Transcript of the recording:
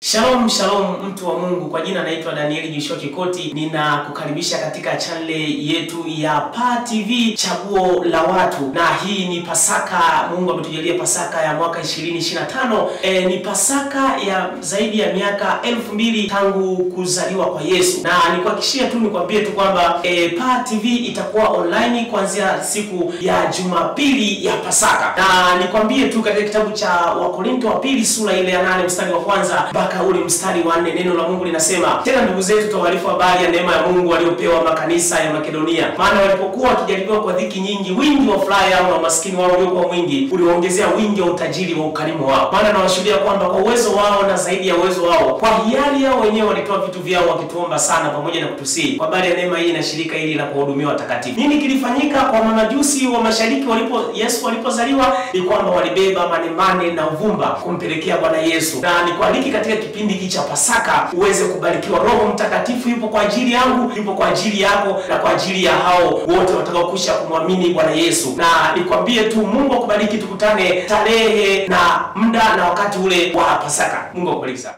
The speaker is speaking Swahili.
Shalom shalom mtu wa Mungu, kwa jina naitwa Danieli Joshua Kikoti. Ninakukaribisha katika channel yetu ya PA TV chaguo la watu, na hii ni Pasaka. Mungu ametujalia Pasaka ya mwaka 2025. Ni Pasaka ya zaidi ya miaka 2000 tangu kuzaliwa kwa Yesu, na nikuhakikishia tu nikwambie tu kwamba PA TV itakuwa online kuanzia siku ya Jumapili ya Pasaka, na nikwambie tu katika kitabu cha Wakorintho wa pili sura ile ya 8 mstari wa kwanza mpaka ule mstari wa 4, neno la Mungu linasema, tena ndugu zetu tuwaarifu habari ya neema ya Mungu waliopewa makanisa ya Makedonia, maana walipokuwa wakijaribiwa kwa dhiki nyingi, wingi wa furaha yao na umaskini wao uliokuwa mwingi uliwaongezea wingi wa utajiri wa ukarimu wao. Maana nawashuhudia kwamba kwa uwezo wao na zaidi ya uwezo wao, kwa hiari yao wenyewe walitoa vitu vyao wakituomba sana pamoja na kutusihi kwa habari ya neema hii na shirika hili la kuhudumia watakatifu. Nini kilifanyika kwa mamajusi wa mashariki Yesu alipozaliwa? Ni kwamba walibeba manemane na uvumba kumpelekea Bwana Yesu. Na nikualiki katika kipindi hiki cha Pasaka uweze kubarikiwa. Roho Mtakatifu yupo kwa ajili yangu, yupo kwa ajili yako na kwa ajili ya hao wote watakaokwisha kumwamini Bwana Yesu. Na nikwambie tu, Mungu akubariki. Tukutane tarehe na muda na wakati ule wa Pasaka. Mungu akubariki sana.